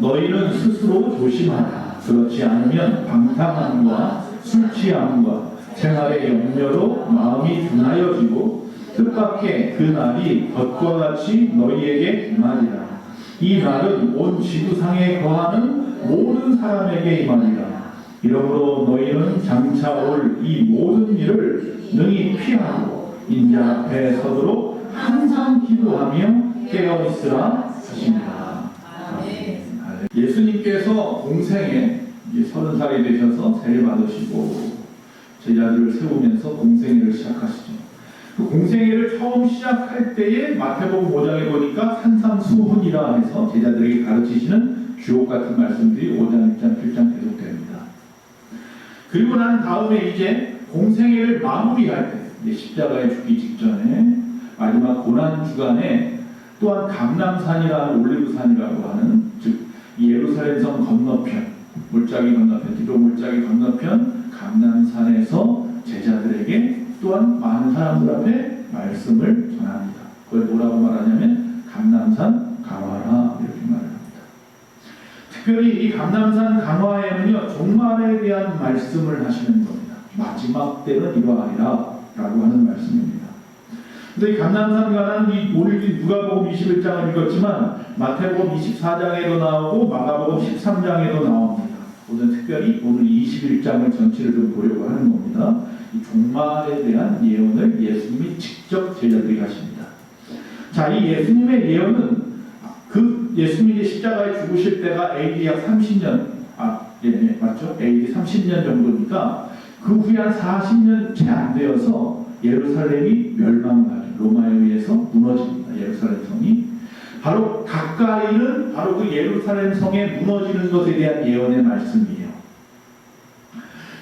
너희는 스스로 조심하라. 그렇지 않으면 방탕함과 술 취함과 생활의 염려로 마음이 둔하여지고 뜻밖의 그 날이 덫과 같이 너희에게 임하리라. 이 날은 온 지구상에 거하는 모든 사람에게 임하리라. 이러므로 너희는 장차 올 이 모든 일을 능히 피하고 인자 앞에 서도록 항상 기도하며 깨어 있으라 하십니다. 예수님께서 공생에 30살이 되셔서 세례 받으시고 제자들을 세우면서 공생애를 시작하시죠. 그 공생애를 처음 시작할 때에 마태복음 5장에 보니까 산상수훈이라 해서 제자들에게 가르치시는 주옥 같은 말씀들이 5장, 6장, 7장 계속됩니다. 그리고 난 다음에 이제 공생애를 마무리할 때 십자가에 죽기 직전에 마지막 고난 주간에 또한 감람산이라는 올리브산이라고 하는 즉 예루살렘성 건너편 물자기 건너편 기도 물자기 건너편 감람산에서 제자들에게 또한 많은 사람들 앞에 말씀을 전합니다. 그걸 뭐라고 말하냐면 감람산 강화라 이렇게 말합니다. 특별히 이 감람산 강화에는요 종말에 대한 말씀을 하시는 겁니다. 마지막 때는 이러하리라 라고 하는 말씀입니다. 근데 이 감람산 관한 오늘 누가복음 21장을 읽었지만 마태복음 24장에도 나오고 마가복음 13장에도 나옵니다. 오늘 특별히 오늘 21장을 전체를 좀 보려고 하는 겁니다. 이 종말에 대한 예언을 예수님이 직접 제자들에게 하십니다. 자, 이 예수님의 예언은 그 예수님이 십자가에 죽으실 때가 AD 약 30년 맞죠? AD 30년 정도니까 그 후에 한 40년 채 안 되어서 예루살렘이 멸망하죠. 로마에 의해서 무너집니다. 예루살렘 성이. 바로 가까이는 바로 그 예루살렘 성에 무너지는 것에 대한 예언의 말씀이에요.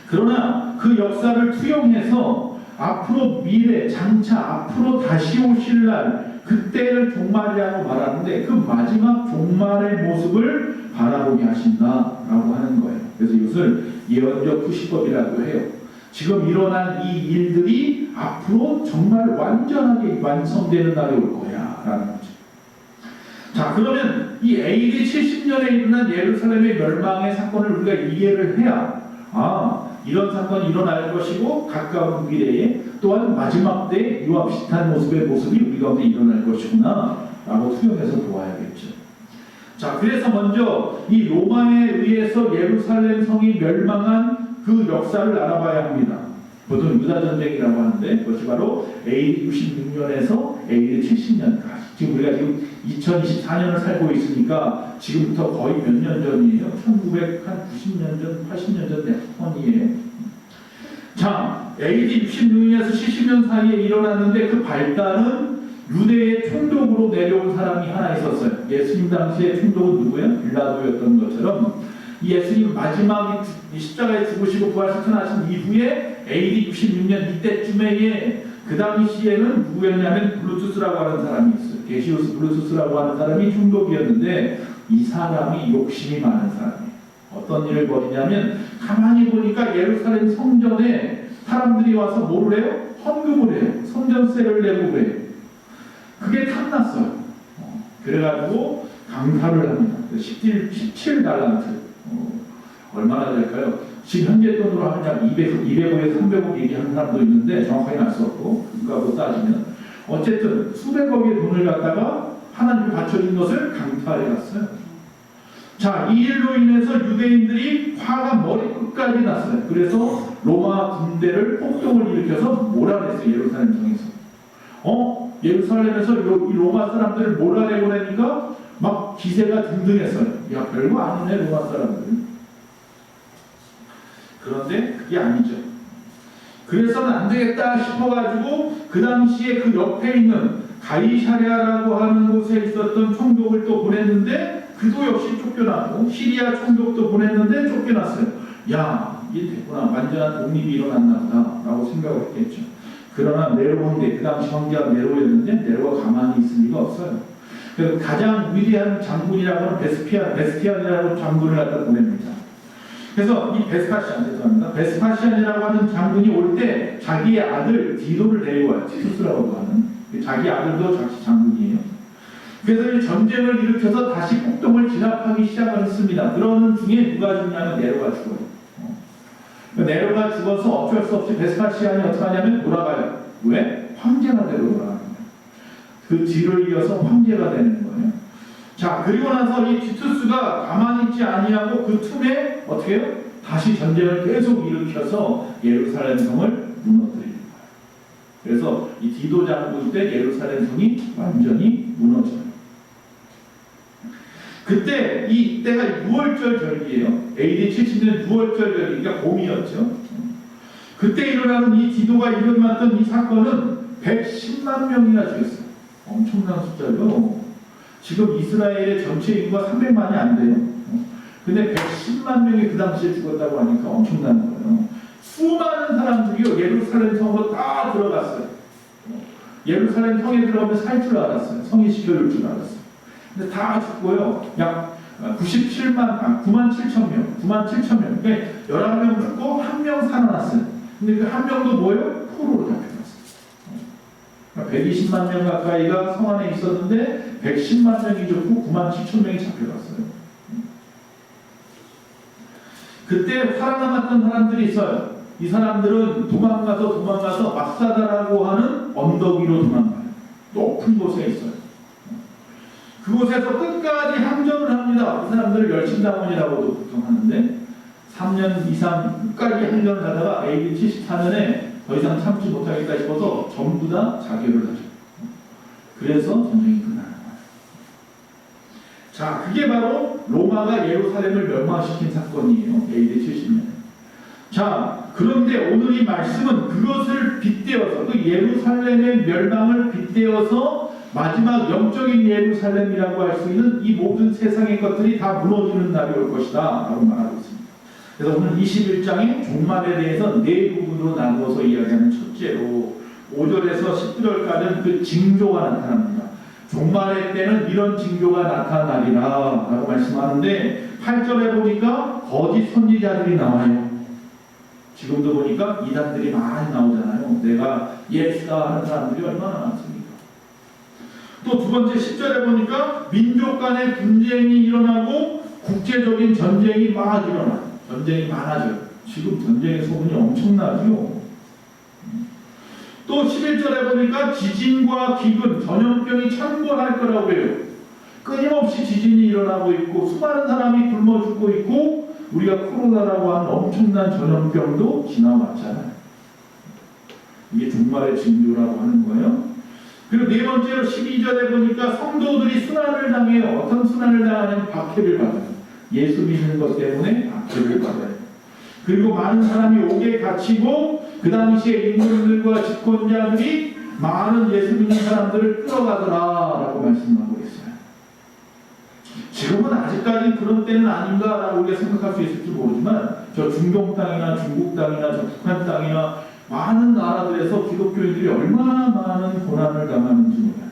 그러나 그 역사를 투영해서 앞으로 미래, 장차 앞으로 다시 오실 날 그때를 종말이라고 말하는데 그 마지막 종말의 모습을 바라보게 하신다라고 하는 거예요. 그래서 이것을 예언적 후시법이라고 해요. 지금 일어난 이 일들이 앞으로 정말 완전하게 완성되는 날이 올 거야 라는 거죠. 자, 그러면 이 AD 70년에 일어난 예루살렘의 멸망의 사건을 우리가 이해를 해야 이런 사건이 일어날 것이고 가까운 미래에 또한 마지막 때 이와 비슷한 모습이 우리 가운데 일어날 것이구나 라고 투영해서 보아야겠죠. 자, 그래서 먼저 이 로마에 의해서 예루살렘 성이 멸망한 그 역사를 알아봐야 합니다. 보통 유다전쟁이라고 하는데 그것이 바로 AD 66년에서 AD 70년까지 지금 우리가 지금 2024년을 살고 있으니까 지금부터 거의 몇 년 전이에요. 1990년 전, 80년 전 내폰이에요. 자, AD 66년에서 70년 사이에 일어났는데 그 발단은 유대의 총독으로 내려온 사람이 하나 있었어요. 예수님 당시의 총독은 누구예요? 빌라도였던 것처럼 예수님 마지막 십자가에 죽으시고 부활승천하신 이후에 AD 66년 이때쯤에 그 당시에는 누구였냐면 블루투스라고 하는 사람이 있어요. 게시우스 블루투스라고 하는 사람이 총독이었는데 이 사람이 욕심이 많은 사람이에요. 어떤 일을 벌이냐면 가만히 보니까 예루살렘 성전에 사람들이 와서 뭐를 해요? 헌금을 해요. 성전세를 내고 그래요. 그게 탐났어요. 그래가지고 강탈을 합니다. 17달란트 얼마나 될까요? 지금 현재 돈으로 하면 200억에서 300억 얘기하는 사람도 있는데 정확하게 알 수 없고 그거하고 따지면 어쨌든 수백억의 돈을 갖다가 하나님 바쳐준 것을 강탈해 갔어요. 자, 이 일로 인해서 유대인들이 화가 머리끝까지 났어요. 그래서 로마 군대를 폭동을 일으켜서 몰아냈어요. 예루살렘 성에서. 예루살렘에서 이 로마 사람들을 몰아내고 나니까 막 기세가 등등했어요. 야, 별거 아니네 로마 사람들. 그런데 그게 아니죠. 그래서는 안 되겠다 싶어가지고 그 당시에 그 옆에 있는 가이사랴라고 하는 곳에 있었던 총독을 또 보냈는데 그도 역시 쫓겨나고 시리아 총독도 보냈는데 쫓겨났어요. 야, 이게 됐구나. 완전한 독립이 일어났나 보다 라고 생각을 했겠죠. 그러나 네로인데 그 당시 황제가 네로였는데 네로가 가만히 있을 리가 없어요. 그래서 가장 위대한 장군이라고 하는 베스피안이라는 장군을 갖다 보냅니다. 그래서 이 베스파시안이라고 하는 장군이 올 때 자기의 아들 디도를 데리고 와요. 티투스라고 하는 자기 아들도 자기 장군이에요. 그래서 이 전쟁을 일으켜서 다시 폭동을 진압하기 시작을 했습니다. 그러는 중에 누가 죽냐면 네로가 죽어요. 네로가 죽어서 어쩔 수 없이 베스파시안이 어떻게 하냐면 돌아가요. 왜? 황제가 되고 돌아가는 거예요. 그 뒤를 이어서 황제가 되는 거예요. 자, 그리고 나서 이 티투스가 가만히 있지 아니하고 그 틈에 어떻게 해요? 다시 전쟁을 계속 일으켜서 예루살렘 성을 무너뜨리는 거예요. 그래서 이 디도 장군 때 예루살렘 성이 완전히 무너져요. 그때 이때가 6월절 절기예요. AD 70년 6월절 절기, 그러니까 봄이었죠. 그때 일어나는 이 디도가 일어났던 이 사건은 110만 명이나 죽였어요. 엄청난 숫자죠. 지금 이스라엘의 전체 인구가 300만이 안 돼요. 근데 110만 명이 그 당시에 죽었다고 하니까 엄청난 거예요. 수많은 사람들이 예루살렘 성으로 다 들어갔어요. 예루살렘 성에 들어가면 살 줄 알았어요. 성이 지켜줄 줄 알았어요. 근데 다 죽고요. 약 9만 7천 명. 그러니까 11명 죽고 1명 살아났어요. 근데 그 한 명도 뭐예요? 포로로 잡혀갔어요. 그러니까 120만 명 가까이가 성 안에 있었는데 110만 명이 죽고 9만 7천 명이 잡혀갔어요. 그때 살아남았던 사람들이 있어요. 이 사람들은 도망가서 막사다라고 하는 언덕 위로 도망가요. 높은 곳에 있어요. 그곳에서 끝까지 항전을 합니다. 그 사람들을 열심당원이라고도 보통 하는데 3년 이상 끝까지 항전을 하다가 AD 74년에 더 이상 참지 못하겠다 싶어서 전부 다 자결을 하죠. 그래서 전쟁이 끝나는 거예요. 자, 그게 바로 로마가 예루살렘을 멸망시킨 사건이에요. AD 70년. 자, 그런데 오늘 이 말씀은 그것을 빗대어서 그 예루살렘의 멸망을 빗대어서 마지막 영적인 예루살렘이라고 할 수 있는 이 모든 세상의 것들이 다 무너지는 날이 올 것이다 라고 말하고 있습니다. 그래서 오늘 21장의 종말에 대해서 네 부분으로 나누어서 이야기하는 첫째로 5절에서 10절까지는 그 징조가 나타납니다. 종말의 때는 이런 징조가 나타나리라 라고 말씀하는데 8절에 보니까 거짓 선지자들이 나와요. 지금도 보니까 이단들이 많이 나오잖아요. 내가 예수다 하는 사람들이 얼마나 많습니까? 또 두 번째 10절에 보니까 민족 간의 분쟁이 일어나고 국제적인 전쟁이 막 일어나요. 전쟁이 많아져요. 지금 전쟁의 소문이 엄청나죠. 또 11절에 보니까 지진과 기근, 전염병이 창궐할 거라고 해요. 끊임없이 지진이 일어나고 있고 수많은 사람이 굶어 죽고 있고 우리가 코로나라고 하는 엄청난 전염병도 지나왔잖아요. 이게 종말의 징조라고 하는 거예요. 그리고 네 번째로 12절에 보니까 성도들이 순환을 당해요. 어떤 순환을 당하냐면 박해를 받아요. 예수 믿는 것 때문에 박해를 받아요. 그리고 많은 사람이 옥에 갇히고 그 당시에 임금들과 집권자들이 많은 예수 믿는 사람들을 끌어가더라라고 말씀하고 있어요. 지금은 아직까지 그런 때는 아닌가라고 우리가 생각할 수 있을지 모르지만 저 중동 땅이나 중국 땅이나 저 북한 땅이나 많은 나라들에서 기독교인들이 얼마나 많은 고난을 당하는지 몰라요.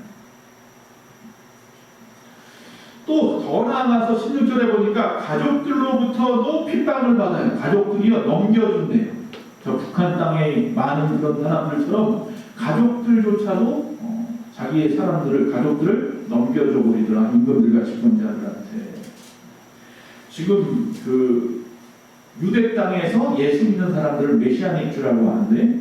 또 더 나아가서 16절에 보니까 가족들로부터도 핍박을 받아요. 가족들이요 넘겨준대요. 저 북한 땅에 많은 그런 사람들처럼 가족들조차도 자기의 사람들을 가족들을 넘겨줘 버리더라. 임금들과 집권자들한테. 지금 그 유대 땅에서 예수 믿는 사람들을 메시아닉주라고 하는데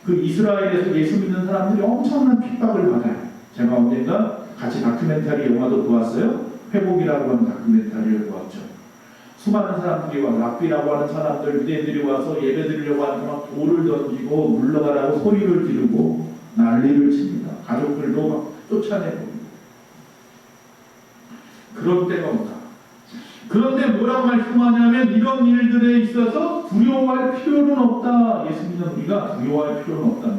그 이스라엘에서 예수 믿는 사람들이 엄청난 핍박을 받아요. 제가 언젠가 같이 다큐멘터리 영화도 보았어요. 회복이라고 하는 다큐멘터리를 보았죠. 수많은 사람들이 와 랍비라고 하는 사람들 유대인들이 와서 예배 드리려고 하니까 막 돌을 던지고 물러가라고 소리를 지르고 난리를 칩니다. 가족들도 막 쫓아내고 그런 때가 온다. 그런데 뭐라고 말씀하냐면 이런 일들에 있어서 두려워할 필요는 없다. 예수 믿는 우리가 두려워할 필요는 없다.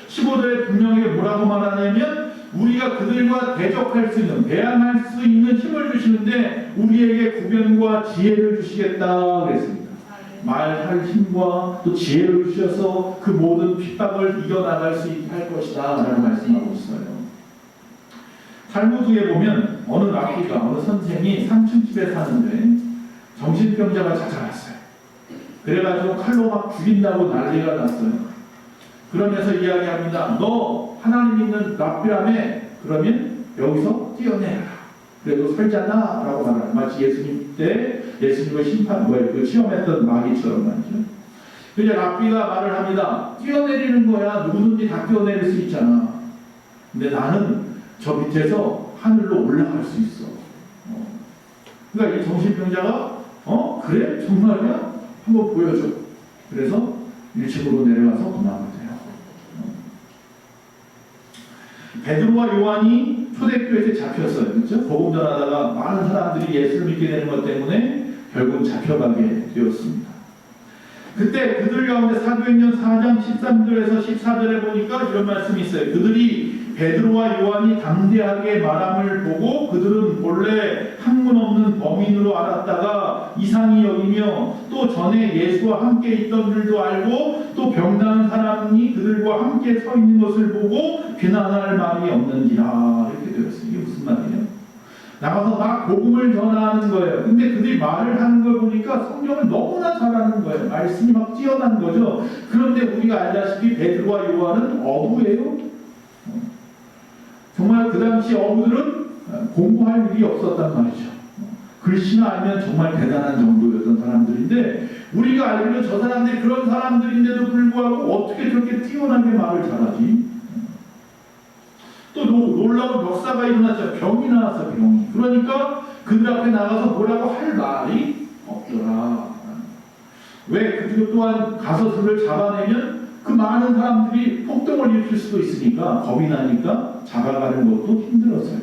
15절에 분명히 뭐라고 말하냐면 우리가 그들과 대적할 수 있는, 대항할 수 있는 힘을 주시는데 우리에게 구변과 지혜를 주시겠다 그랬습니다. 말할 힘과 또 지혜를 주셔서 그 모든 핍박을 이겨나갈 수 있게 할 것이다 라고 말씀하고 있어요. 탈무드에 보면 어느 랍비가 어느 선생이 3층 집에 사는데 정신병자가 찾아왔어요. 그래가지고 칼로 막 죽인다고 난리가 났어요. 그러면서 이야기합니다. 너 하나님 믿는 랍비라며 그러면 여기서 뛰어내라. 그래도 살잖아 라고 말하는, 마치 예수님 때 예수님을 시험했던 마귀처럼 말이죠. 이제 랍비가 말을 합니다. 뛰어내리는 거야. 누구든지 다 뛰어내릴 수 있잖아. 근데 나는 저 밑에서 하늘로 올라갈 수 있어. 그러니까 이 정신병자가 그래? 정말이야? 한번 보여줘. 그래서 1층으로 내려가서 도망을 돼요. 베드로와 요한이 초대교회에 잡혔어요. 그렇죠? 복음 전하다가 많은 사람들이 예수를 믿게 되는 것 때문에 결국 잡혀가게 되었습니다. 그때 그들 가운데 사도행전 4장 13절에서 14절에 보니까 이런 말씀이 있어요. 그들이 베드로와 요한이 담대하게 말함을 보고 그들은 본래 학문 없는 범인으로 알았다가 이상히 여기며 또 전에 예수와 함께 있던 줄도 알고 또 병나은 사람이 그들과 함께 서 있는 것을 보고 비난할 말이 없는지라. 이렇게 되었어요. 이게 무슨 말이에요? 나가서 막 복음을 전하는 거예요. 근데 그들이 말을 하는 걸 보니까 성경을 너무나 잘하는 거예요. 말씀이 막 뛰어난 거죠. 그런데 우리가 알다시피 베드로와 요한은 어부예요. 정말 그 당시 어부들은 공부할 일이 없었단 말이죠. 글씨나 알면 정말 대단한 정도였던 사람들인데 우리가 알기로 저 사람들이 그런 사람들인데도 불구하고 어떻게 저렇게 뛰어나게 말을 잘하지? 또 놀라운 역사가 일어났죠. 병이 나왔어, 병이. 그러니까 그들 앞에 나가서 뭐라고 할 말이 없더라. 왜? 그리고 또한 가서 그를 잡아내면 그 많은 사람들이 폭동을 일으킬 수도 있으니까 겁이 나니까 잡아가는 것도 힘들었어요.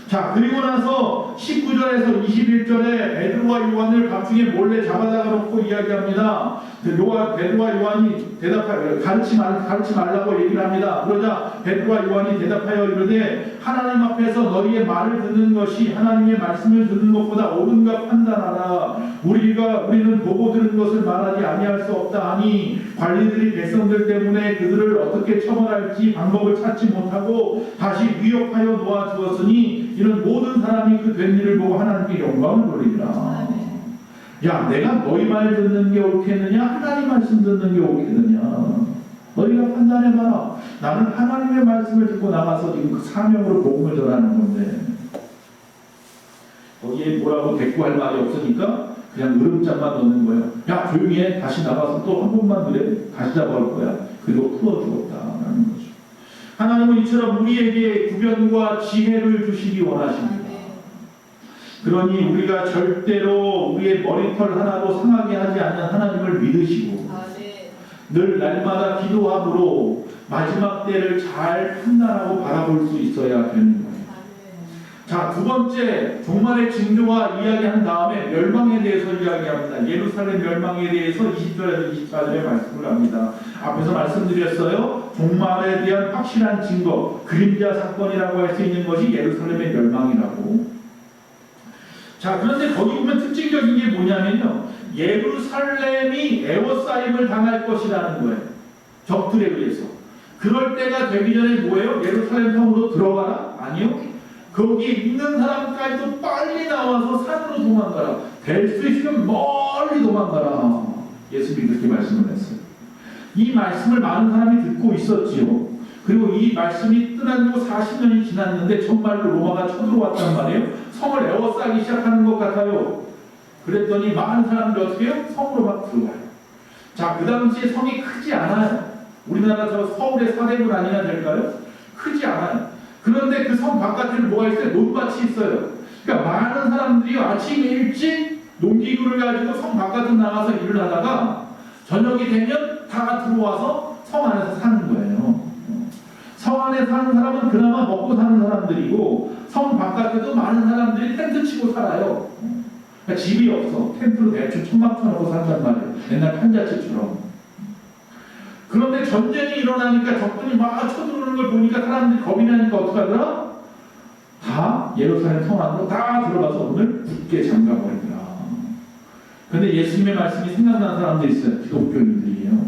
자, 그리고 나서 19절에서 21절에 베드로와 요한을 밤중에 몰래 잡아다가 놓고 이야기합니다. 베드로와 요한이 대답하여 가르치 말라고 얘기를 합니다. 그러자 베드로와 요한이 대답하여 이르되 하나님 앞에서 너희의 말을 듣는 것이 하나님의 말씀을 듣는 것보다 옳은가 판단하라. 우리는 보고 들은 것을 말하지 아니할 수 없다 하니 관리들이 백성들 때문에 그들을 어떻게 처벌할지 방법을 찾지 못하고 다시 위협하여 놓아주었으니 이런 모든 사람이 그 된 일을 보고 하나님께 영광을 돌리리라. 야, 내가 너희 말 듣는 게 옳겠느냐 하나님 말씀 듣는 게 옳겠느냐, 너희가 판단해봐라. 나는 하나님의 말씀을 듣고 나가서 지금 그 사명으로 복음을 전하는 건데 거기에 뭐라고 대꾸할 말이 없으니까 그냥 으름장만 넣는 거예요. 야, 조용히 해. 다시 나가서 또 한 번만 그래. 다시 잡아올 거야. 그리고 풀어 죽었다라는 거죠. 하나님은 이처럼 우리에게 구변과 지혜를 주시기 원하십니다. 그러니 우리가 절대로 우리의 머리털 하나도 상하게 하지 않는 하나님을 믿으시고 늘 날마다 기도함으로 마지막 때를 잘 판단하고 바라볼 수 있어야 되는 거예요. 자, 두 번째 종말의 징조와 이야기한 다음에 멸망에 대해서 이야기합니다. 예루살렘 멸망에 대해서 20절에서 24절에 말씀을 합니다. 앞에서 말씀드렸어요. 종말에 대한 확실한 증거, 그림자 사건이라고 할 수 있는 것이 예루살렘의 멸망이라고. 자, 그런데 거기 보면 특징적인 게 뭐냐면요, 예루살렘이 에워싸임을 당할 것이라는 거예요. 적들에 의해서. 그럴 때가 되기 전에 뭐예요? 예루살렘 성으로 들어가라? 아니요. 거기 있는 사람까지도 빨리 나와서 산으로 도망가라. 될 수 있으면 멀리 도망가라. 예수님이 그렇게 말씀을 했어요. 이 말씀을 많은 사람이 듣고 있었지요. 그리고 이 말씀이 떠나고 40년이 지났는데 정말로 로마가 쳐들어왔단 말이에요. 성을 에워싸기 시작하는 것 같아요. 그랬더니 많은 사람들이 어떻게 해요? 성으로 막 들어가요. 자, 그 당시에 성이 크지 않아요. 우리나라 저 서울의 사대문 아니나 될까요? 크지 않아요. 그런데 그 성 바깥에 뭐가 있어요? 논밭이 있어요. 그러니까 많은 사람들이 아침 일찍 농기구를 가지고 성 바깥으로 나가서 일을 하다가 저녁이 되면 다 들어와서 성 안에서 사는 거예요. 성 안에 사는 사람은 그나마 먹고 사는 사람들이고 성 바깥에도 많은 사람들이 텐트 치고 살아요. 그러니까 집이 없어. 텐트로 대충 천막 쳐놓고 산단 말이에요. 옛날 판자치처럼. 그런데 전쟁이 일어나니까 적군이 막 쳐들어오는 걸 보니까 사람들이 겁이 나니까 어떻게 하더라? 다 예루살렘 성 안으로 다 들어가서 오늘 굳게 잠가버리더라. 그런데 예수님의 말씀이 생각나는 사람들이 있어요. 기독교인들이에요.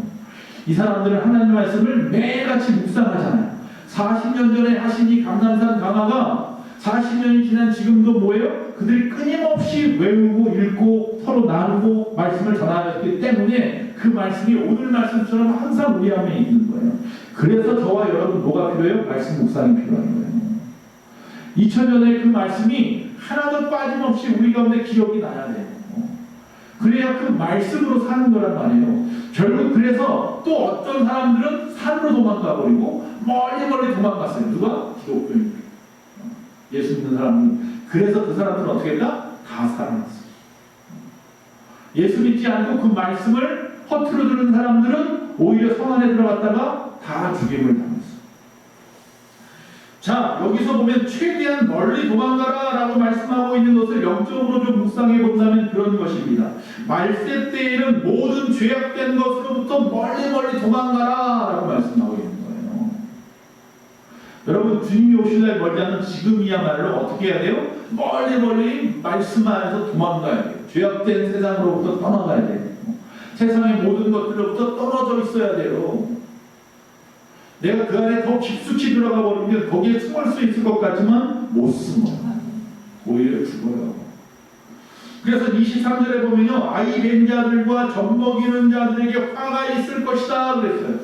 이 사람들은 하나님의 말씀을 매일같이 묵상하잖아요. 40년 전에 하신 이 감람산 강화가 40년이 지난 지금도 뭐예요? 그들이 끊임없이 외우고 읽고 서로 나누고 말씀을 전하기 때문에 그 말씀이 오늘 말씀처럼 항상 우리 안에 있는 거예요. 그래서 저와 여러분 뭐가 필요해요? 말씀 묵상이 필요한 거예요. 2000년의 그 말씀이 하나도 빠짐없이 우리 가운데 기억이 나야 돼요. 그래야 그 말씀으로 사는 거란 말이에요. 결국 그래서 또 어떤 사람들은 산으로 도망가 버리고 멀리 도망갔어요. 누가? 기독교인. 예수 믿는 사람은. 그래서 그 사람들은 어떻게 했다? 다 살아났어요. 예수 믿지 않고 그 말씀을 허투루 들은 사람들은 오히려 성 안에 들어갔다가 다 죽임을 당했어요. 자, 여기서 보면 최대한 멀리 도망가라 라고 말씀하고 있는 것을 영적으로 좀 묵상해 본다면 그런 것입니다. 말세 때에는 모든 죄악된 것으로부터 멀리 도망가라 라고 말씀하고 있는 거예요. 여러분, 주님이 오실 날 멀지 않은 지금이야말로 어떻게 해야 돼요? 멀리 말씀 안에서 도망가야 돼요. 죄악된 세상으로부터 떠나가야 돼요. 세상의 모든 것들로부터 떨어져 있어야 돼요. 내가 그 안에 더 깊숙이 들어가 버리면 거기에 숨을 수 있을 것 같지만 못 숨어. 오히려 죽어요. 그래서 23절에 보면요, 아이 뵌 자들과 젖먹이는 자들에게 화가 있을 것이다 그랬어요.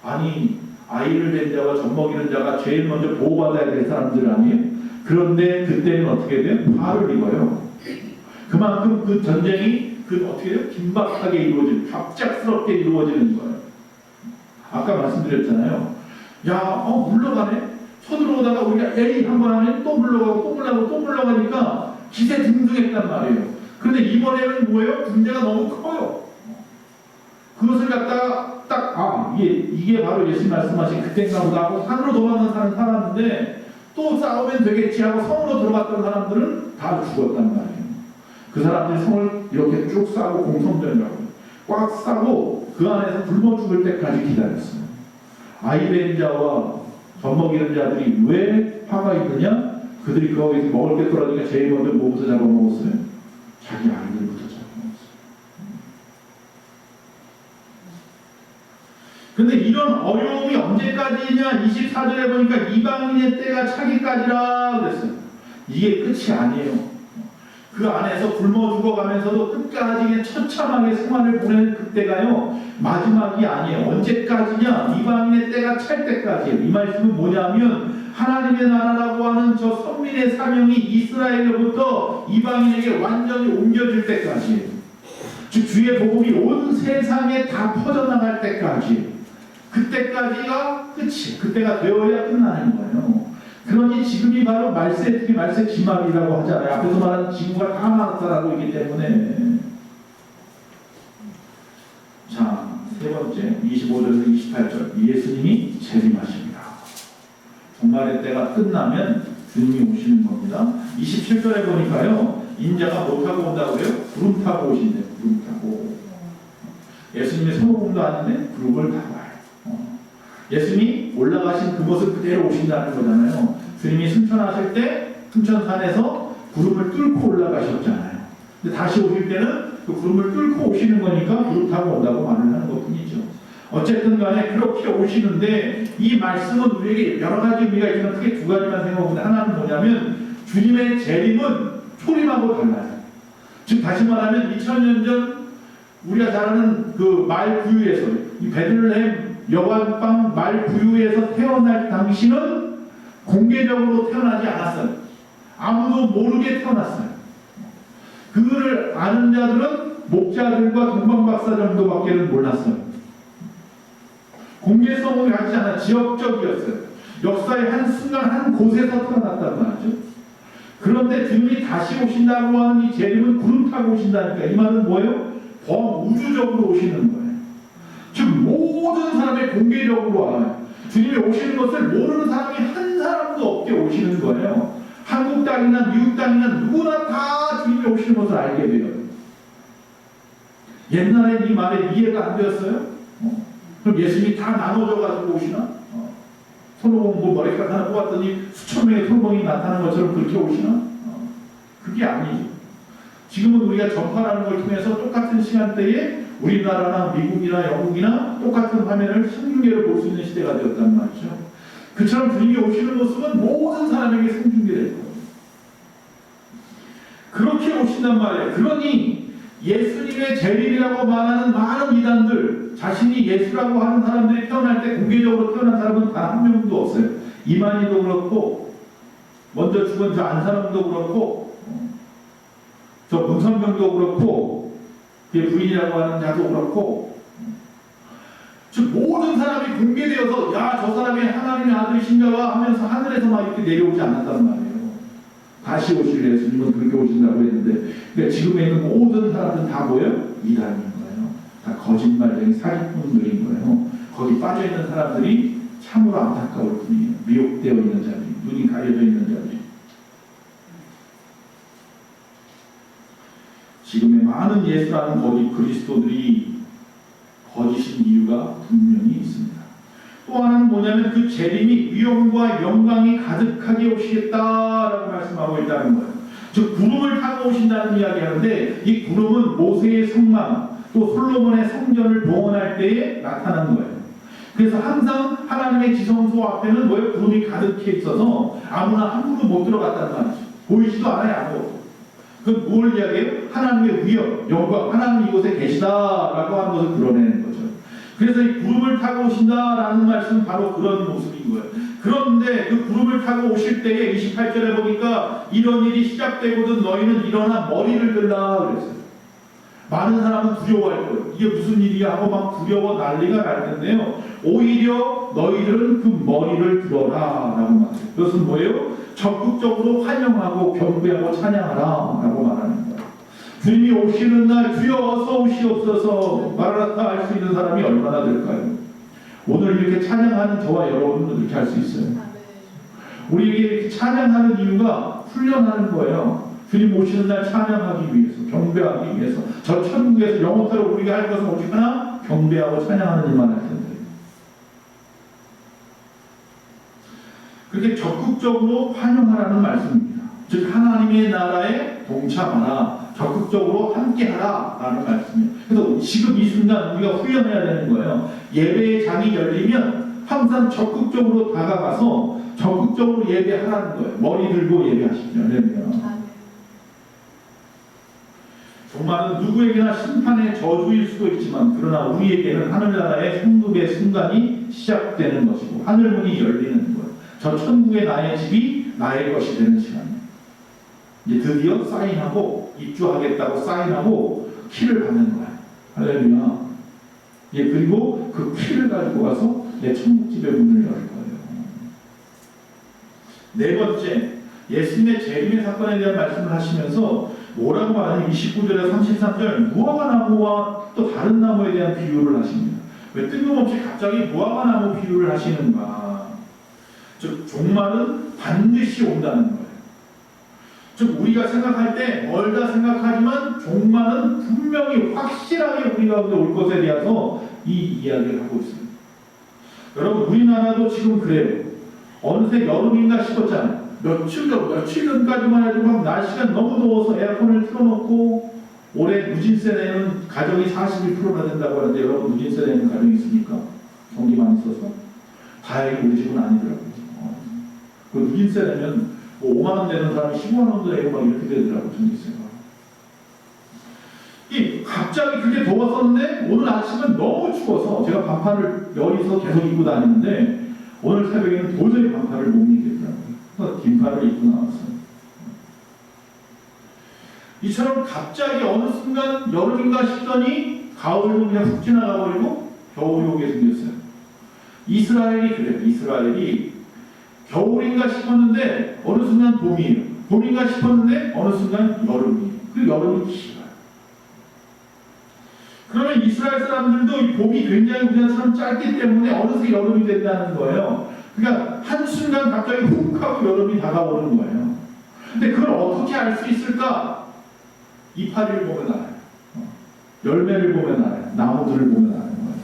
아니, 아이를 뵌 자와 젖먹이는 자가 제일 먼저 보호받아야 될 사람들 아니에요? 그런데 그때는 어떻게 돼요? 화를 입어요. 그만큼 그 전쟁이 어떻게 해요? 긴박하게 이루어지는, 갑작스럽게 이루어지는 거예요. 아까 말씀드렸잖아요. 야, 물러가네? 쳐들어오다가 우리가 에이 한번 하면 또 물러가고 또 물러가니까 기세등등했단 말이에요. 그런데 이번에는 뭐예요? 문제가 너무 커요. 그것을 갖다가 이게 바로 예수님 말씀하신 그때인가 보다 하고 산으로 도망간 사람은 살았는데 또 싸우면 되겠지 하고 성으로 들어갔던 사람들은 다 죽었단 말이에요. 그 사람들이 성을 이렇게 쭉 싸고 공성전이라고 꽉 싸고 그 안에서 굶어 죽을 때까지 기다렸어요. 아이 뵌 자와 젖먹이는 자들이 왜 화가 있느냐? 그들이 거기서 먹을 게 떨어지니까 제일 먼저 뭐부터 잡아먹었어요? 자기 아이들부터 잡아먹었어요. 근데 이런 어려움이 언제까지냐? 24절에 보니까 이방인의 때가 차기까지라 그랬어요. 이게 끝이 아니에요. 그 안에서 굶어 죽어가면서도 끝까지 그냥 처참하게 생활을 보내는 그때가요, 마지막이 아니에요. 언제까지냐? 이방인의 때가 찰 때까지예요. 이 말씀은 뭐냐면 하나님의 나라라고 하는 저 선민의 사명이 이스라엘로부터 이방인에게 완전히 옮겨질 때까지예요. 즉 주의 복음이 온 세상에 다 퍼져나갈 때까지, 그때까지가 끝이, 그때가 되어야 끝나는 거예요. 그러니 지금이 바로 말세, 특히 말세 지막이라고 하잖아요. 앞에서 말한 지구가 다 나타나고 있기 때문에. 자, 세 번째 25절에서 28절 예수님이 재림하십니다. 종말의 때가 끝나면 주님이 오시는 겁니다. 27절에 보니까요, 인자가 뭐 타고 온다고 그래요? 구름 타고 오신대요. 구름 타고. 예수님의 손오공도 아닌데 구름을 타고 와요. 예수님이 올라가신 그 모습 그대로 오신다는 거잖아요. 주님이 승천하실 때 승천산에서 구름을 뚫고 올라가셨잖아요. 근데 다시 오실 때는 그 구름을 뚫고 오시는 거니까 구름 타고 온다고 말을 하는 것뿐이죠. 어쨌든 간에 그렇게 오시는데 이 말씀은 우리에게 여러 가지 의미가 있지만 크게 두 가지만 생각해보면, 하나는 뭐냐면 주님의 재림은 초림하고 달라요. 즉 다시 말하면 2000년 전 우리가 잘 아는 그 말 구유에서, 이 베들레헴 여관방 말 구유에서 태어날 당시는 공개적으로 태어나지 않았어요. 아무도 모르게 태어났어요. 그거를 아는 자들은 목자들과 동방박사 정도밖에는 몰랐어요. 공개성을 갖지 않아 지역적이었어요. 역사의 한 순간 한 곳에서 태어났단 말이죠. 그런데 주님이 다시 오신다고 하는 이 재림은 구름 타고 오신다니까. 이 말은 뭐예요? 범우주적으로 오시는 거예요. 즉 모든 사람이 공개적으로 와요. 주님이 오시는 것을 모르는 사람이 한 사람도 없게 오시는 거예요. 한국 땅이나 미국 땅이나 누구나 다 주님이 오시는 것을 알게 돼요. 옛날엔 이 말에 이해가 안 되었어요. 그럼 예수님이 다 나눠져 가지고 오시나? 손오공 머리카락 하나 뽑았더니 수천 명의 손오공이 나타나는 것처럼 그렇게 오시나? 그게 아니죠. 지금은 우리가 전파라는 걸 통해서 똑같은 시간대에 우리나라나 미국이나 영국이나 똑같은 화면을 생중계로 볼 수 있는 시대가 되었단 말이죠. 그처럼 주님이 오시는 모습은 모든 사람에게 생중계될 거예요. 그렇게 오신단 말이에요. 그러니 예수님의 재림이라고 말하는 많은 이단들, 자신이 예수라고 하는 사람들이 태어날 때 공개적으로 태어난 사람은 단 한 명도 없어요. 이만희도 그렇고 먼저 죽은 저 안산홍도 그렇고 저 문선병도 그렇고 그의 부인이라고 하는 자도 그렇고 즉 모든 사람이 공개되어서 야 저 사람이 하나님의 아들이신가 봐 하면서 하늘에서 막 이렇게 내려오지 않았단 말이에요. 다시 오실 예수님은 그렇게 오신다고 했는데 그러니까 지금에 있는 모든 사람들은 다 뭐예요? 이단인 거예요. 다 거짓말쟁이 사기꾼들인 거예요. 거기 빠져있는 사람들이 참으로 안타까울 뿐이에요. 미혹되어 있는 자들, 눈이 가려져 있는 자들. 지금의 많은 예수라는 거짓 그리스도들이 거짓인 이유가 분명히 있습니다. 또 하나는 뭐냐면 그 재림이 위엄과 영광이 가득하게 오시겠다라고 말씀하고 있다는 거예요. 즉 구름을 타고 오신다는 이야기하는데 이 구름은 모세의 성막 또 솔로몬의 성전을 봉헌할 때에 나타난 거예요. 그래서 항상 하나님의 지성소 앞에는 뭐예요? 구름이 가득해 있어서 아무나 함부로 못 들어갔단 말이죠. 보이지도 않아요. 아무것도. 그건 뭘 이야기해요? 하나님의 위엄, 영광, 하나님 이곳에 계시다라고 하는 것을 드러내는 거죠. 그래서 이 구름을 타고 오신다라는 말씀은 바로 그런 모습인 거예요. 그런데 그 구름을 타고 오실 때에 28절에 보니까 이런 일이 시작되거든 너희는 일어나 머리를 들라 그랬어요. 많은 사람은 두려워할 거예요. 이게 무슨 일이야 하고 막 두려워 난리가 날 텐데요. 오히려 너희들은 그 머리를 들어라 라고 말해요. 그것은 뭐예요? 적극적으로 환영하고 경배하고 찬양하라 라고 말하는 거예요. 주님이 오시는 날 주여 어서 오시옵소서 마라나타 할 수 있는 사람이 얼마나 될까요? 오늘 이렇게 찬양하는 저와 여러분은 이렇게 할 수 있어요. 우리에게 이렇게 찬양하는 이유가 훈련하는 거예요. 주님 오시는 날 찬양하기 위해서, 경배하기 위해서. 저 천국에서 영원토록 우리가 할 것은 오직 하나 경배하고 찬양하는 일만 할 텐데. 그렇게 적극적으로 환영하라는 말씀입니다. 즉 하나님의 나라에 동참하라, 적극적으로 함께하라 라는 말씀이에요. 그래서 지금 이 순간 우리가 훈련해야 되는 거예요. 예배의 장이 열리면 항상 적극적으로 다가가서 적극적으로 예배하라는 거예요. 머리 들고 예배하십시오. 정말은 누구에게나 심판의 저주일 수도 있지만 그러나 우리에게는 하늘나라의 성급의 순간이 시작되는 것이고 하늘문이 열리는 거예요. 저 천국의 나의 집이 나의 것이 되는 시간이에요. 이제 드디어 사인하고 입주하겠다고 사인하고 키를 받는 거야. 할렐루야. 예, 그리고 그 키를 가지고 가서 내 천국집의 문을 열 거예요. 네 번째, 예수님의 재림의 사건에 대한 말씀을 하시면서 뭐라고 말하냐면 29절에 33절 무화과나무와 또 다른 나무에 대한 비유를 하십니다. 왜 뜬금없이 갑자기 무화과나무 비유를 하시는가? 즉 종말은 반드시 온다는 거예요. 즉 우리가 생각할 때 멀다 생각하지만 종말은 분명히 확실하게 우리 가운데 올 것에 대해서 이 이야기를 하고 있습니다. 여러분 우리나라도 지금 그래요. 어느새 여름인가 싶었잖아요. 며칠 전까지만 해도 막 날씨가 너무 더워서 에어컨을 틀어놓고 올해 누진세 내는 가정이 41%나 된다고 하는데 여러분 누진세 내는 가정이 있습니까? 전기 많이 써서? 다행히 우리 집은 아니더라고요. 그 누진세 내면 뭐 5만 원 내는 사람이 15만 원도 내고 막 이렇게 되더라고요. 전기세가. 갑자기 그게 더웠었는데 오늘 아침은 너무 추워서 제가 반팔을 여기서 계속 입고 다니는데 오늘 새벽에는 도저히 반팔을 못 입겠더라고요. 그래서 긴팔을 입고 나왔어요. 이처럼 갑자기 어느 순간 여름인가 싶더니 가을로 그냥 훅 지나가 버리고 겨울이 오게 생겼어요. 이스라엘이 그래요. 이스라엘이 겨울인가 싶었는데 어느 순간 봄이에요. 봄인가 싶었는데 어느 순간 여름이에요. 그 여름이 길어요. 그러면 이스라엘 사람들도 이 봄이 굉장히 우리나라처럼 짧기 때문에 어느새 여름이 된다는 거예요. 그러니까 한순간 갑자기 훅 하고 여름이 다가오는 거예요. 근데 그걸 어떻게 알 수 있을까? 이파리를 보면 알아요. 열매를 보면 알아요. 나무들을 보면 아는 거예요.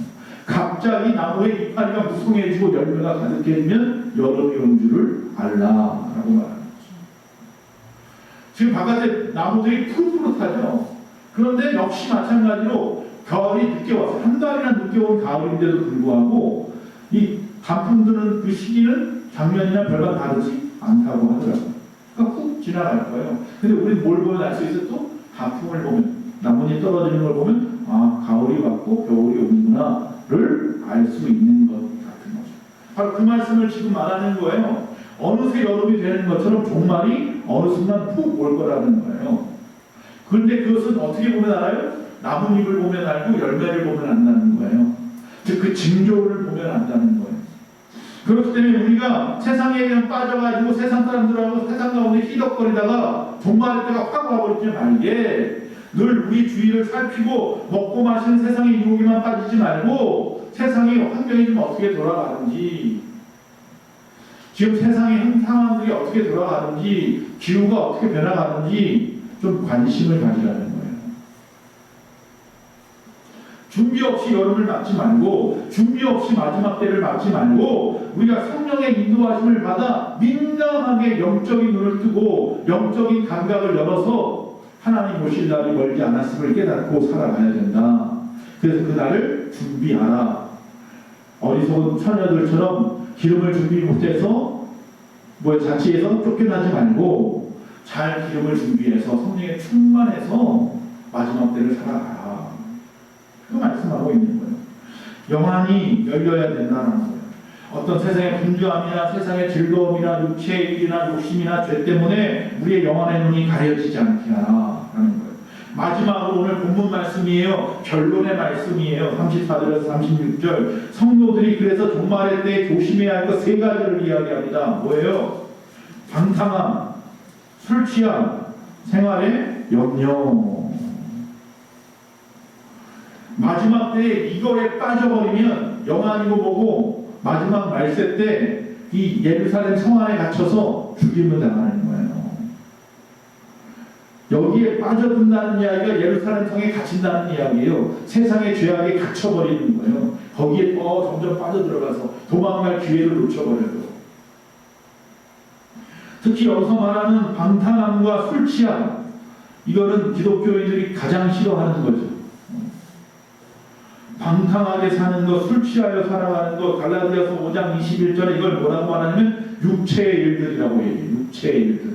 갑자기 나무에 이파리가 무성해지고 열매가 가득해지면 여름이 온 줄을 알라라고 말하는 거죠. 지금 바깥에 나무들이 푸릇푸릇하죠. 그런데 역시 마찬가지로 가을이 늦게 와서 한 달이나 늦게 온 가을인데도 불구하고 이 단풍 드는 그 시기는 작년이나 별반 다르지 않다고 하더라고요. 그러니까 훅 지나갈 거예요. 근데 우리는 뭘 보면 알 수 있어요? 또 단풍을 보면, 나뭇잎 떨어지는 걸 보면 아 가을이 왔고 겨울이 오는구나를 알 수 있는 것 같은 거죠. 바로 그 말씀을 지금 말하는 거예요. 어느새 여름이 되는 것처럼 종말이 어느 순간 푹 올 거라는 거예요. 그런데 그것은 어떻게 보면 알아요? 나뭇잎을 보면 알고 열매를 보면 안다는 거예요. 즉 그 징조를 보면 안다는 거예요. 그렇기 때문에 우리가 세상에 그냥 빠져가지고 세상 사람들하고 세상 가운데 희덕거리다가 종말의 때가 확 와버리지 말게 늘 우리 주위를 살피고 먹고 마시는 세상의 유혹에만 빠지지 말고 세상의 환경이 좀 어떻게 돌아가는지, 지금 세상의 상황들이 어떻게 돌아가는지, 기후가 어떻게 변화가는지 좀 관심을 가지라는 거예요. 준비 없이 여름을 맞지 말고, 준비 없이 마지막 때를 맞지 말고, 우리가 성령의 인도하심을 받아 민감하게 영적인 눈을 뜨고 영적인 감각을 열어서 하나님 오실 날이 멀지 않았음을 깨닫고 살아가야 된다. 그래서 그 날을 준비하라. 어리석은 처녀들처럼 기름을 준비 못해서 자취해서 쫓겨나지 말고 잘 기름을 준비해서 성령에 충만해서 마지막 때를 살아가라. 그 말씀하고 있는 거예요. 영안이 열려야 된다는 거예요. 어떤 세상의 분주함이나 세상의 즐거움이나 육체의 일이나 욕심이나 죄 때문에 우리의 영안의 눈이 가려지지 않게 하라는 거예요. 마지막으로 오늘 본문 말씀이에요. 결론의 말씀이에요. 34절에서 36절. 성도들이 그래서 종말의 때 조심해야 할 것 세 가지를 이야기합니다. 뭐예요? 방탕함, 술 취함, 생활의 염려. 마지막 때에 이거에 빠져버리면 영안이고 뭐고 마지막 말세 때 이 예루살렘 성 안에 갇혀서 죽임을 당하는 거예요. 여기에 빠져든다는 이야기가 예루살렘 성에 갇힌다는 이야기예요. 세상의 죄악에 갇혀버리는 거예요. 거기에 점점 빠져들어가서 도망갈 기회를 놓쳐버려요. 특히 여기서 말하는 방탕함과 술 취함, 이거는 기독교인들이 가장 싫어하는 거죠. 방탕하게 사는 것, 술 취하여 살아가는 것, 갈라디아서 5장 21절에 이걸 뭐라고 말하냐면 육체의 일들이라고 얘기해요. 육체의 일들.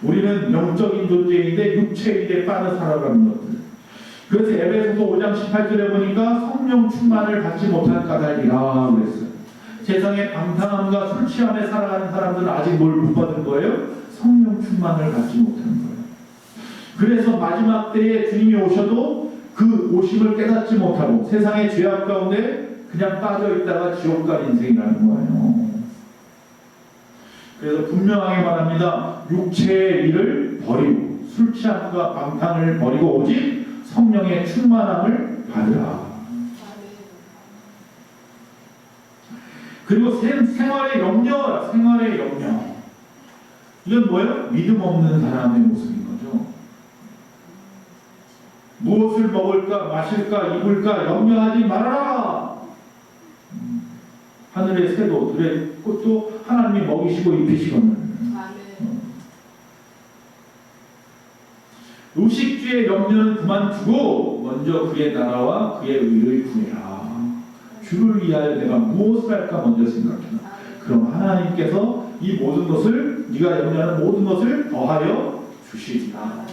우리는 영적인 존재인데 육체의 일에 빠져 살아가는 것들. 그래서 에베소서 5장 18절에 보니까 성령 충만을 받지 못한 까닭이라 그랬어요. 세상의 방탕함과 술 취함에 살아가는 사람들은 아직 뭘 못 받은 거예요? 성령 충만을 받지 못한 거예요. 그래서 마지막 때에 주님이 오셔도 그 오심을 깨닫지 못하고 세상의 죄악 가운데 그냥 빠져있다가 지옥 갈 인생이라는 거예요. 그래서 분명하게 말합니다. 육체의 일을 버리고 술 취함과 방탕을 버리고 오직 성령의 충만함을 받으라. 그리고 생활의 염려, 생활의 염려. 이건 뭐예요? 믿음 없는 사람의 모습인 거죠. 무엇을 먹을까, 마실까, 입을까 염려하지 말아라. 하늘의 새도, 들의 꽃도 하나님이 먹이시고 입히시거늘. 의식주의 염려는 그만두고 먼저 그의 나라와 그의 의를 구해라. 주를 위하여 내가 무엇을 할까 먼저 생각해라. 그럼 하나님께서 이 모든 것을, 네가 염려하는 모든 것을 더하여 주시리라.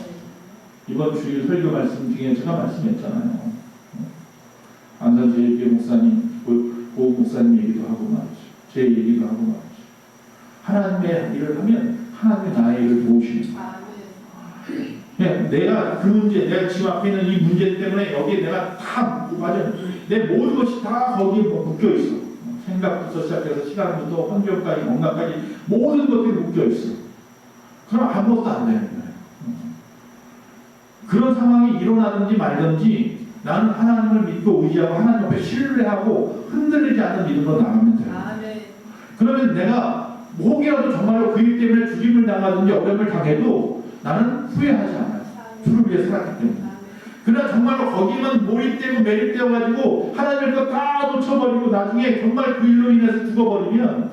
이번 주일 설교 말씀 중에 제가 말씀했잖아요. 안산제일교회 목사님, 고 목사님 얘기도 하고 말이죠. 제 얘기도 하고 말이죠. 하나님의 일을 하면 하나님의 나의 일을 도우십니다. 내가 그 문제, 내가 지금 앞에 있는 이 문제 때문에 여기에 내가 다 맞아요. 내 모든 것이 다 거기에 묶여 있어. 생각부터 시작해서 시간부터 환경까지 건강까지 모든 것들이 묶여 있어. 그럼 아무것도 안 되는 거예요. 그런 상황이 일어나든지 말든지 나는 하나님을 믿고 의지하고 하나님 앞에 신뢰하고 흔들리지 않는 믿음으로 나가면 돼요. 그러면 내가 혹이라도 정말로 그 일 때문에 죽임을 당하든지 어려움을 당해도 나는 후회하지 않아요. 주를 위해 살았기 때문에. 그러나 정말로 거기만 몰입되고 매립되어가지고 하나님을 다 놓쳐버리고 나중에 정말 그 일로 인해서 죽어버리면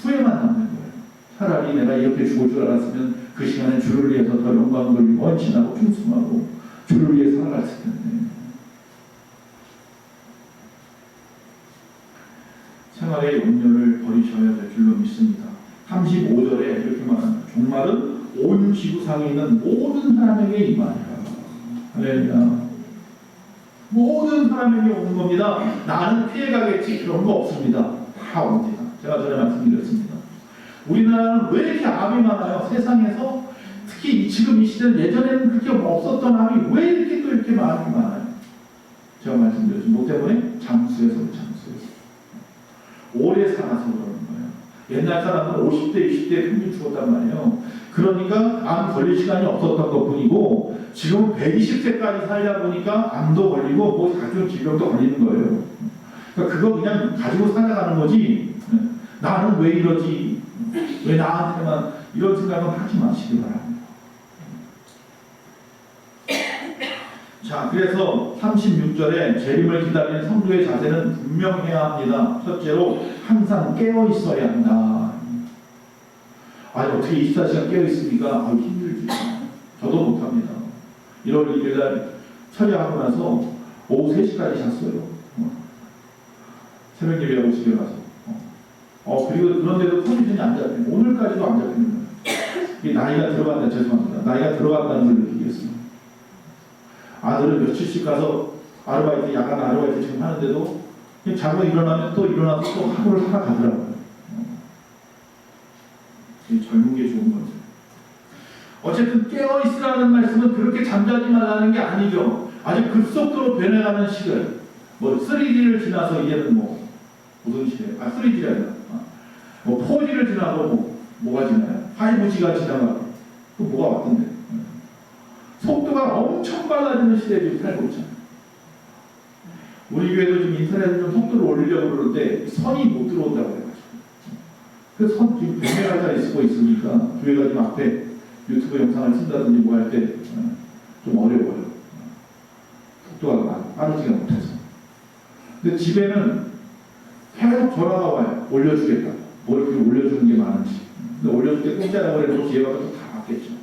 후회만 남는 거예요. 차라리 내가 이렇게 죽을 줄 알았으면 그 시간에 주를 위해서 더 영광을 돌리고 헌신하고 충성하고 주를 위해 살아갔을 텐데. 생활의 염려를 버리셔야 될 줄로 믿습니다. 35절에 이렇게 말합니다. 종말은 온 지구상에 있는 모든 사람에게 임하리라. 할렐루야. 모든 사람에게 오는 겁니다. 나는 피해가겠지 그런 거 없습니다. 다 옵니다. 제가 전에 말씀드렸습니다. 우리나라는 왜 이렇게 암이 많아요? 세상에서 특히 지금 이 시대는 예전에는 그렇게 없었던 암이 왜 이렇게 또 이렇게 많아요? 제가 말씀드렸죠. 뭐 때문에? 장수에서. 오래 살아서 그러는 거예요. 옛날 사람들은 50대, 60대 평균 죽었단 말이에요. 그러니까 암 걸릴 시간이 없었던 것 뿐이고 지금은 120세까지 살다 보니까 암도 걸리고 뭐 각종 질병도 걸리는 거예요. 그러니까 그거 그냥 가지고 살아가는 거지. 나는 왜 이러지? 왜 나한테만 이런 생각은 하지 마시기 바랍니다. 자, 그래서 36절에 재림을 기다리는 성도의 자세는 분명해야 합니다. 첫째로 항상 깨어 있어야 한다. 아니 어떻게 24시간 깨어 있습니까? 힘들지. 저도 못합니다. 1월 1일 날 처리하고 나서 오후 3시까지 잤어요. 새벽 예배하고 집에 가서. 그리고 그런데도 컨디션이 안 잡히는, 오늘까지도 안 잡히는 거예요. 나이가 들어간다, 죄송합니다. 나이가 들어간다는 걸 느끼겠습니다. 아들은 며칠씩 가서 아르바이트, 야간 아르바이트 지금 하는데도 자고 일어나면 또 일어나서 또 하루를 살아가더라고요. 젊은 게 좋은 거죠. 어쨌든 깨어있으라는 말씀은 그렇게 잠자지 말라는 게 아니죠. 아주 급속도로 변해가는 시대. 뭐 3D를 지나서 이제는 무슨 시대? 3D가 아니라 4G를 지나고 뭐가 지나요? 5G가 지나가고 또 뭐가 왔던데? 속도가 엄청 빨라지는 시대에 지금 살고 있잖아요. 우리 교회도 지금 인터넷에 좀 속도를 올리려고 그러는데 선이 못 들어온다고 해가지고. 그래서 선 지금 100메가짜리 쓰고 있으니까 교회가 지금 앞에 유튜브 영상을 쓴다든지 뭐 할 때 좀 어려워요. 속도가 빠르지가 못해서. 근데 집에는 계속 전화가 와요. 올려주겠다. 뭘 이렇게 올려주는 게 많은지. 근데 올려줄 때 공짜라고 해도 기회가 다 받겠죠.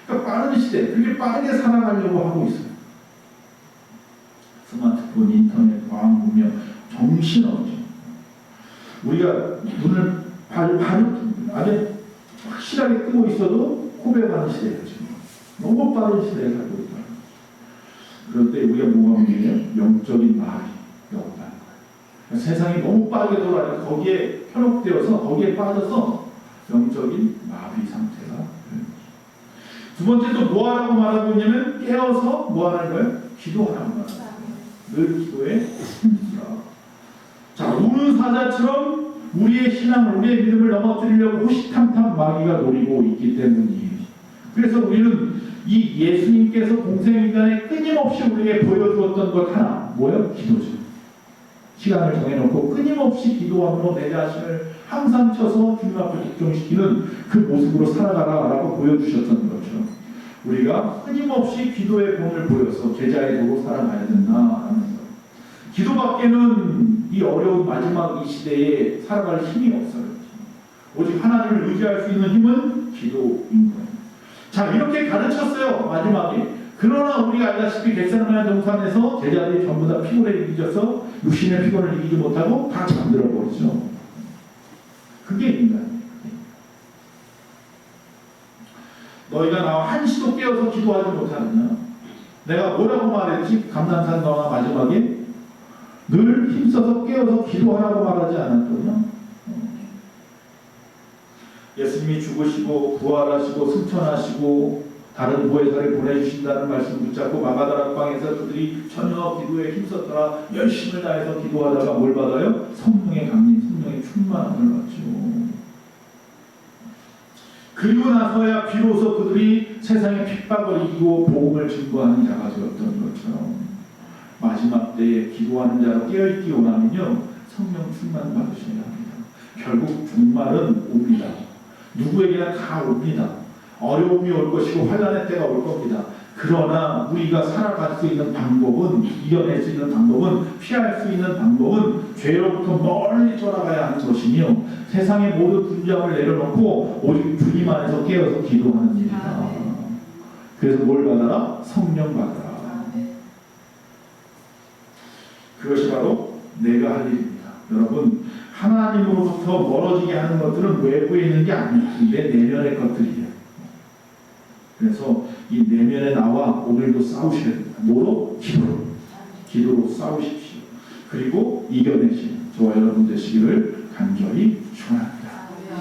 그러니까 빠른 시대, 그렇게 빠르게 살아가려고 하고 있어요. 스마트폰, 인터넷, 과학, 문명, 정신없죠. 우리가 눈을 아주 확실하게 뜨고 있어도 코베가는 시대예요. 지금 너무 빠른 시대에 살고 있다. 그럴 때 우리가 뭐가 문제냐? 영적인 마음이 없다는 거예요. 그러니까 세상이 너무 빠르게 돌아가니까 거기에 현혹되어서 거기에 빠져서 영적인 마비 상태가 되는 거죠. 두 번째 또 뭐 하라고 말하고 있냐면 깨어서 뭐 하는 거예요? 기도하라고 말하는 거예요. 늘 기도에 힘쓰라. 자, 우는 사자처럼 우리의 신앙을, 우리의 믿음을 넘어뜨리려고 호시탐탐 마귀가 노리고 있기 때문이에요. 그래서 우리는 이 예수님께서 공생일간에 끊임없이 우리에게 보여주었던 것 하나, 뭐예요? 기도죠. 시간을 정해놓고 끊임없이 기도함으로 내 자신을 항상 쳐서 주님 앞에 복종시키는 그 모습으로 살아가라라고 보여주셨던 거죠. 우리가 끊임없이 기도의 본을 보여서 제자의 도로 살아가야 된다라는 거예요. 기도밖에는 이 어려운 마지막 이 시대에 살아갈 힘이 없어요. 오직 하나님을 의지할 수 있는 힘은 기도인 거예요. 자, 이렇게 가르쳤어요. 마지막에. 그러나 우리가 알다시피 겟세마네 동산에서 제자들이 전부 다 피곤에 이기져서 육신의 피곤을 이기지 못하고 다 잠들어 버리죠. 그게 인간이에요. 너희가 나와 한시도 깨어서 기도하지 못하느냐? 내가 뭐라고 말했지? 감난산 강화 마지막에 늘 힘써서 깨어서 기도하라고 말하지 않았거든요. 예수님이 죽으시고 부활하시고 승천하시고 다른 보혜사를 보내주신다는 말씀 붙잡고 마가다락방에서 그들이 전혀 기도에 힘썼더라 열심을 다해서 기도하다가 뭘 받아요? 성령의 강림, 성령의 충만함을 받죠. 그리고 나서야 비로소 그들이 세상의 핍박을 이기고 복음을 증거하는 자가 되었던 것처럼 마지막 때에 기도하는 자로 깨어있기 원하면요 성령 충만 받으셔야 합니다. 결국 종말은 옵니다. 누구에게나 다 옵니다. 어려움이 올 것이고 환난의 때가 올 겁니다. 그러나 우리가 살아갈 수 있는 방법은, 이겨낼 수 있는 방법은, 피할 수 있는 방법은 죄로부터 멀리 돌아가야 하는 것이며 세상의 모든 분장을 내려놓고 오직 주님 안에서 깨어서 기도하는 일이다. 그래서 뭘 받아라? 성령 받아라. 그것이 바로 내가 할 일입니다. 여러분, 하나님으로부터 멀어지게 하는 것들은 외부에 있는 게 아니에요. 내 내면의 것들이에요. 그래서 이 내면의 나와 오늘도 싸우셔야 됩니다. 뭐로? 기도로. 기도로 싸우십시오. 그리고 이겨내시는 저와 여러분 되시기를 간절히 축원합니다.